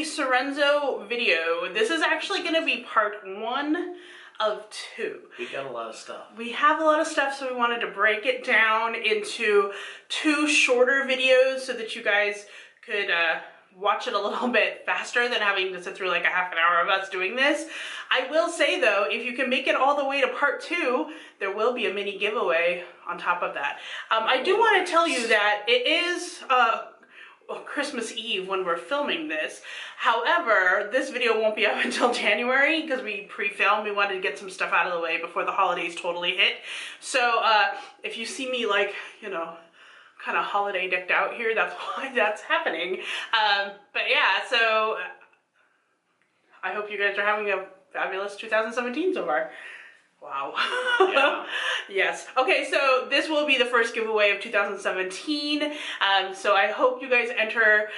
the Sarenzo video. This is actually going to be part 1 of 2. We got a lot of stuff. We have a lot of stuff, so we wanted to break it down into 2 shorter videos so that you guys could watch it a little bit faster than having to sit through like a half an hour of us doing this. I will say though, if you can make it all the way to part 2, there will be a mini giveaway on top of that. I do want to tell you that it is Christmas Eve when we're filming this. However, this video won't be up until January because we pre-filmed. We wanted to get some stuff out of the way before the holidays totally hit. So if you see me like, you know, kind of holiday decked out here, that's why that's happening. But yeah, so I hope you guys are having a fabulous 2017 so far. Wow. Yeah. Yes. Okay, so this will be the first giveaway of 2017. So I hope you guys enter.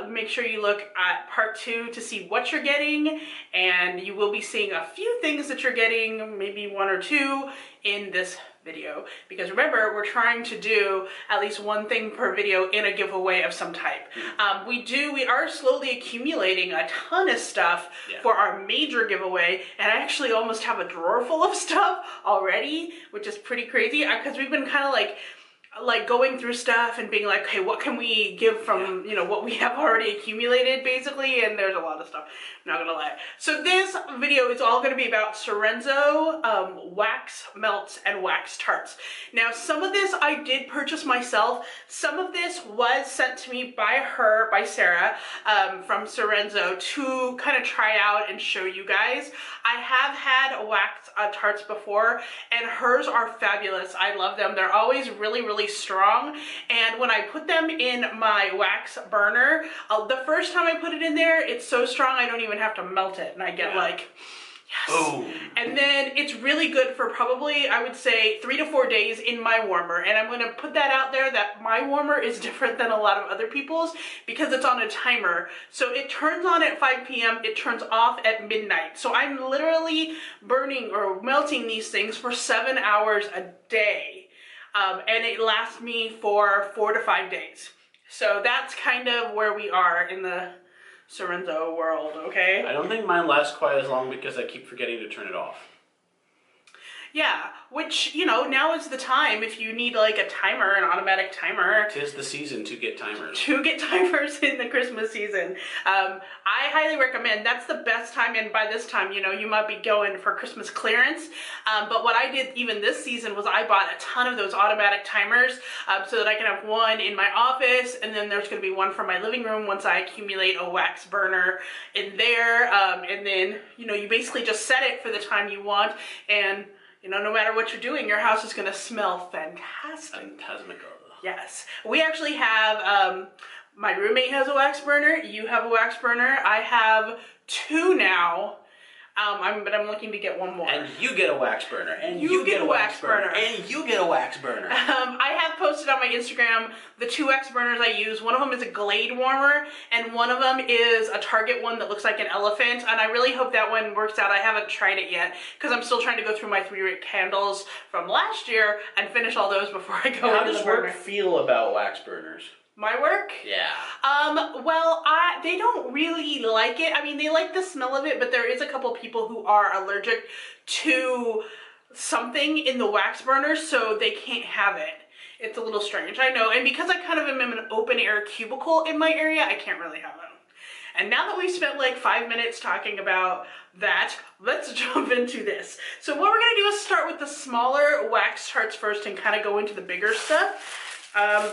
Make sure you look at part 2 to see what you're getting, and you will be seeing a few things that you're getting, maybe 1 or 2 in this video, because remember, we're trying to do at least 1 thing per video in a giveaway of some type. We are slowly accumulating a ton of stuff for our major giveaway, and I actually almost have a drawer full of stuff already, which is pretty crazy because we've been kind of like going through stuff and being like, okay, what can we give from, you know, what we have already accumulated basically, and there's a lot of stuff, I'm not gonna lie. So this video is all gonna be about Sarenzo wax melts and wax tarts. Now some of this I did purchase myself, some of this was sent to me by Sarah from Sarenzo to kind of try out and show you guys. I have had wax tarts before, and hers are fabulous. I love them. They're always really strong, and when I put them in my wax burner, the first time I put it in there, it's so strong I don't even have to melt it, and I get like, yes. Boom. And then it's really good for probably, I would say, 3 to 4 days in my warmer, and I'm going to put that out there that my warmer is different than a lot of other people's because it's on a timer. So it turns on at 5 p.m., it turns off at midnight. So I'm literally burning or melting these things for 7 hours a day. And it lasts me for 4 to 5 days. So that's kind of where we are in the Sarenzo world, okay? I don't think mine lasts quite as long because I keep forgetting to turn it off. Yeah, which, you know, now is the time if you need like a timer, an automatic timer. 'Tis the season to get timers. To get timers in the Christmas season. I highly recommend. That's the best time, and by this time, you know, you might be going for Christmas clearance. But what I did even this season was I bought a ton of those automatic timers so that I can have one in my office, and then there's going to be one for my living room once I accumulate a wax burner in there. And then, you know, you basically just set it for the time you want, and you know, no matter what you're doing, your house is going to smell fantastic. Phantasmical. Yes. We actually have, my roommate has a wax burner. You have a wax burner. I have 2 now. But I'm looking to get 1 more. And you get a wax burner. And you get a wax burner. And you get a wax burner. I have posted on my Instagram the 2 wax burners I use. One of them is a Glade warmer, and one of them is a Target one that looks like an elephant. And I really hope that one works out. I haven't tried it yet because I'm still trying to go through my 3-wick candles from last year and finish all those before I go into the burner. How does work feel about wax burners? My work? Yeah. Well, they don't really like it. I mean, they like the smell of it, but there is a couple people who are allergic to something in the wax burner, so they can't have it. It's a little strange, I know. And because I kind of am in an open air cubicle in my area, I can't really have them. And now that we've spent like 5 minutes talking about that, let's jump into this. So what we're gonna do is start with the smaller wax tarts first and kind of go into the bigger stuff.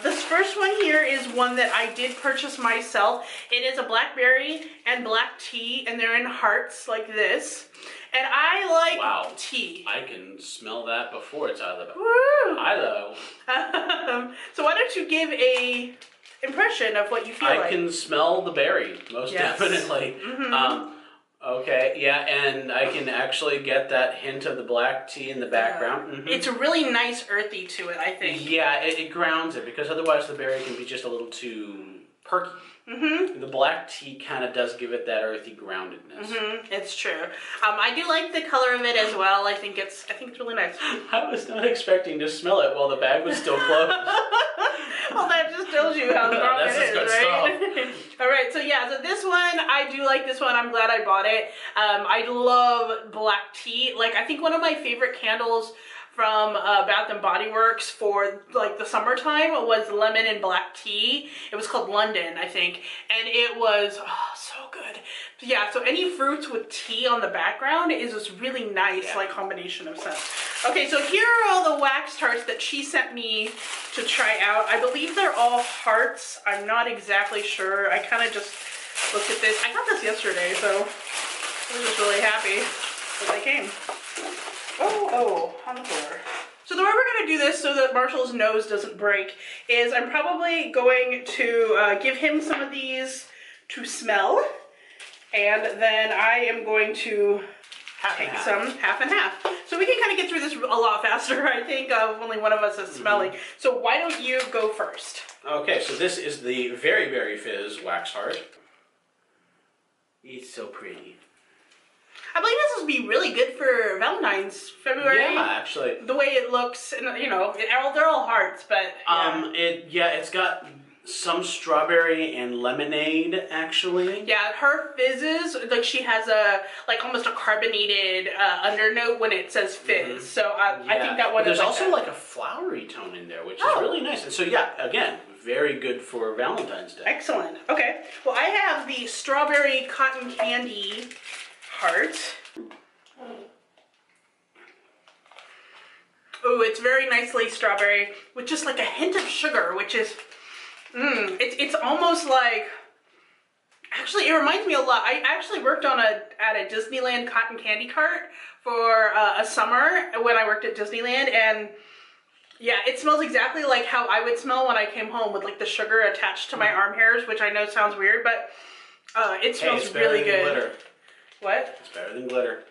This first one here is one that I did purchase myself. It is a blackberry and black tea, and they're in hearts like this. And I like tea. I can smell that before it's out of the bag. Woo! Hello. So why don't you give a impression of what you feel like? I can smell the berry, most definitely. Mm-hmm. Okay, yeah, and I can actually get that hint of the black tea in the background. Mm-hmm. It's really nice earthy to it, I think. Yeah, it grounds it, because otherwise the berry can be just a little too perky. Mm-hmm. The black tea kind of does give it that earthy groundedness. Mm-hmm. It's true. I do like the color of it as well. I think it's really nice. I was not expecting to smell it while the bag was still closed. Well, that just tells you how strong That's it just is, good right? All right, so yeah, so this one, I do like this one. I'm glad I bought it. I love black tea. Like, I think one of my favorite candles from Bath and Body Works for like the summertime was lemon and black tea. It was called London, I think, and it was so good. Yeah, so any fruits with tea on the background is this really nice like combination of scents. Okay, so here are all the wax tarts that she sent me to try out. I believe they're all hearts. I'm not exactly sure. I kind of just looked at this. I got this yesterday, so I was just really happy that they came. Oh, on the floor. So the way we're going to do this so that Marshall's nose doesn't break is I'm probably going to give him some of these to smell, and then I am going to take some half and half. So we can kind of get through this a lot faster, I think, only one of us is smelling. So why don't you go first? Okay, so this is the Very Berry Fizz wax heart. It's so pretty. I believe this would be really good for Valentine's, February. Yeah, actually. The way it looks, and you know, they're all hearts, but yeah. It's got some strawberry and lemonade, actually. Yeah, her fizzes, like she has a, like almost a carbonated undernote when it says fizz. So I think that one There's is also like a flowery tone in there, which is really nice. And so yeah, again, very good for Valentine's Day. Excellent. Okay. Well, I have the strawberry cotton candy heart. Ooh, it's very nicely strawberry with just like a hint of sugar, which is, it's almost like, actually it reminds me a lot. I actually worked at a Disneyland cotton candy cart for a summer when I worked at Disneyland, and yeah, it smells exactly like how I would smell when I came home with like the sugar attached to my arm hairs, which I know sounds weird, but it smells really good. Glitter. What? It's better than glitter.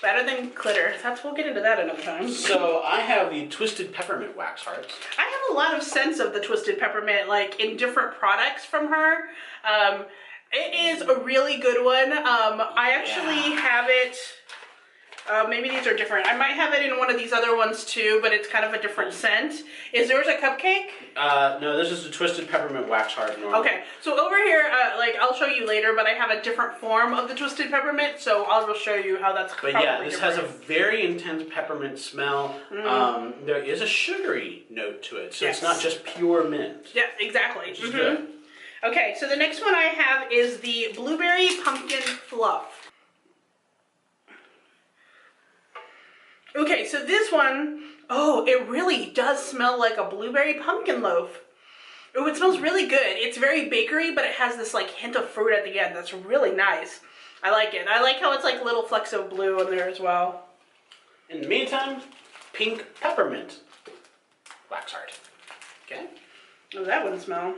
Better than glitter. We'll get into that another time. So I have the Twisted Peppermint wax hearts. I have a lot of scents of the Twisted Peppermint, like in different products from her. It is a really good one. I actually have it. Maybe these are different. I might have it in one of these other ones too, but it's kind of a different scent. Is yours a cupcake? No, this is the Twisted Peppermint wax heart. Normally. Okay, so over here, like I'll show you later, but I have a different form of the Twisted Peppermint, so I'll show you how that's. But yeah, this has a very intense peppermint smell. There is a sugary note to it, so it's not just pure mint. Yeah, exactly. Which is good. Okay, so the next one I have is the Blueberry Pumpkin Fluff. Okay, so this one, it really does smell like a blueberry pumpkin loaf. Oh, it smells really good. It's very bakery, but it has this like hint of fruit at the end. That's really nice. I like it. I like how it's like little flecks of blue in there as well. In the meantime, pink peppermint wax heart. Okay. Oh, that wouldn't smell.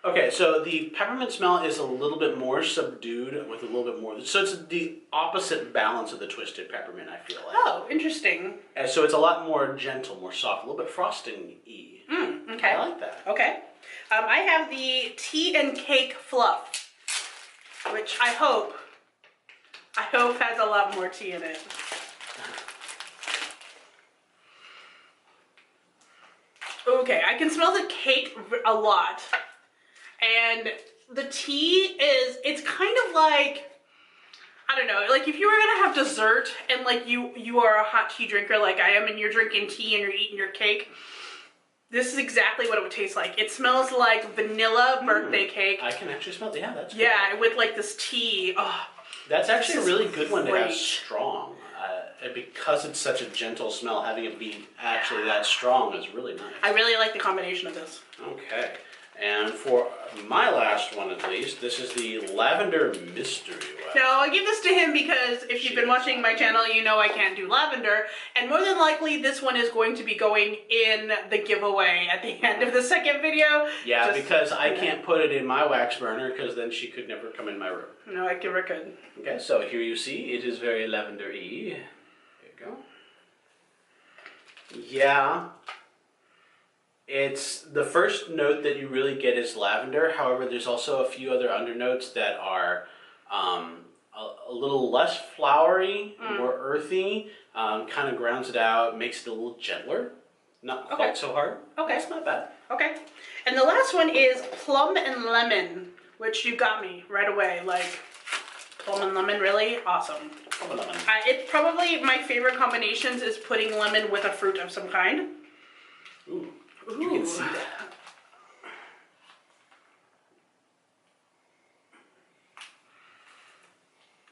Okay, so the peppermint smell is a little bit more subdued with a little bit more. So it's the opposite balance of the Twisted Peppermint, I feel like. Oh, interesting. And so it's a lot more gentle, more soft, a little bit frosting-y. Okay. I like that. Okay. I have the Tea and Cake Fluff, which I hope has a lot more tea in it. Okay, I can smell the cake a lot. And the tea it's kind of like, I don't know, like if you were gonna have dessert and like you are a hot tea drinker like I am, and you're drinking tea and you're eating your cake, this is exactly what it would taste like. It smells like vanilla birthday cake. I can actually smell it. Yeah, that's good. Yeah, with like this tea. Oh, that's actually a really good one to have strong. Because it's such a gentle smell, having it be actually that strong is really nice. I really like the combination of this. Okay. And for my last one, at least, this is the Lavender Mystery Wax. Now, I give this to him because if you've been watching my channel, you know I can't do lavender. And more than likely, this one is going to be going in the giveaway at the end of the second video. Yeah, because I can't put it in my wax burner because then she could never come in my room. No, I never could. Okay, so here you see, it is very lavender-y. There you go. Yeah. It's the first note that you really get is lavender. However, there's also a few other undernotes that are a little less flowery, more earthy, kind of grounds it out, makes it a little gentler. Not quite so hard. Okay. That's not bad. Okay. And the last one is plum and lemon, which you got me right away. Like, plum and lemon, really? Awesome. Plum and lemon. It's probably my favorite combinations is putting lemon with a fruit of some kind. Ooh. You can see that.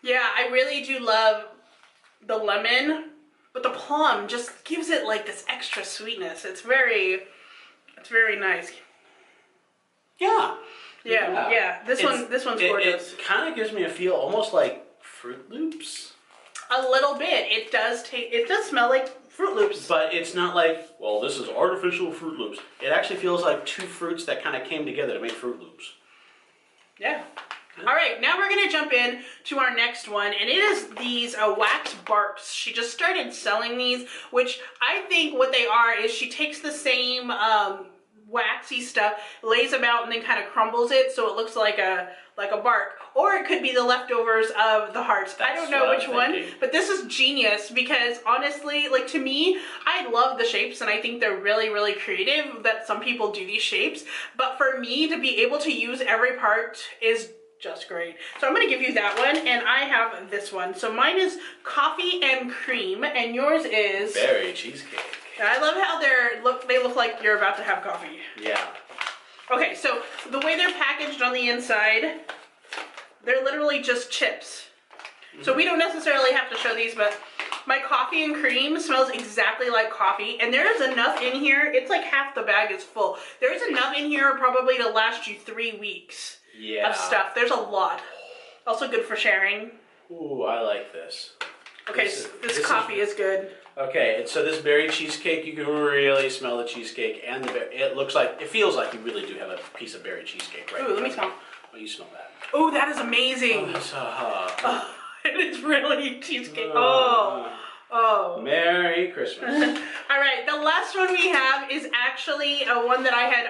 Yeah, I really do love the lemon, but the plum just gives it like this extra sweetness. It's very nice. Yeah. Yeah. This one's gorgeous. It kind of gives me a feel almost like Fruit Loops. A little bit. It does smell like Fruit Loops. But it's not like, well, this is artificial Fruit Loops. It actually feels like two fruits that kind of came together to make Fruit Loops. Yeah. All right, now we're gonna jump in to our next one, and it is these wax barks. She just started selling these, which I think what they are is she takes the same waxy stuff, lays them out, and then kind of crumbles it so it looks like a bark. Or it could be the leftovers of the hearts. I don't know which one, but this is genius because honestly, like to me, I love the shapes and I think they're really, really creative that some people do these shapes. But for me to be able to use every part is just great. So I'm going to give you that one, and I have this one. So mine is coffee and cream, and yours is berry cheesecake. I love how they look like you're about to have coffee. Yeah. Okay, so the way they're packaged on the inside, they're literally just chips. So we don't necessarily have to show these, but my coffee and cream smells exactly like coffee, and there's enough in here. It's like half the bag is full. There's enough in here probably to last you 3 weeks. Yeah. Of stuff. There's a lot. Also good for sharing. Ooh, I like this. Okay, this coffee is good. Okay, and so this berry cheesecake, you can really smell the cheesecake and the berry. It feels like you really do have a piece of berry cheesecake right now. Ooh, let me smell. Oh, you smell that. Oh, that is amazing. Oh, It is really cheesecake. Merry Christmas. All right, the last one we have is actually one that I had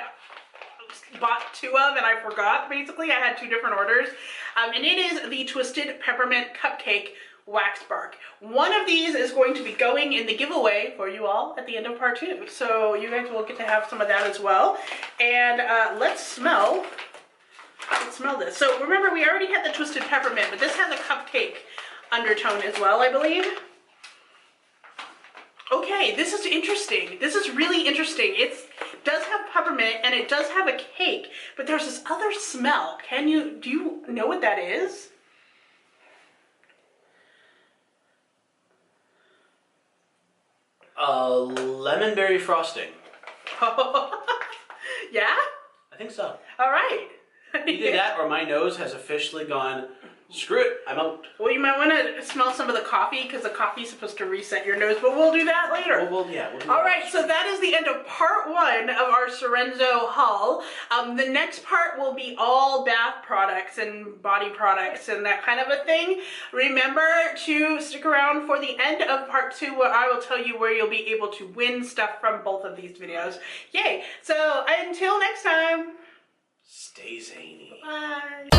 bought 2 of and I forgot. Basically, I had 2 different orders, and it is the Twisted Peppermint Cupcake Wax Bark. One of these is going to be going in the giveaway for you all at the end of part 2, so you guys will get to have some of that as well. And let's smell this. So remember, we already had the Twisted Peppermint, but this has a cupcake undertone as well, I believe. Okay, this is interesting. This is really interesting. It does have peppermint and it does have a cake, but there's this other smell. Do you know what that is? Lemon berry frosting. Yeah? I think so. All right. Either that or my nose has officially gone, screw it, I'm out. Well, you might want to smell some of the coffee because the coffee's supposed to reset your nose, but we'll do that later. We'll do All right, so that is the end of part 1 of our Sarenzo haul. The next part will be all bath products and body products and that kind of a thing. Remember to stick around for the end of part 2 where I will tell you where you'll be able to win stuff from both of these videos. Yay! So until next time. Stay zany. Bye.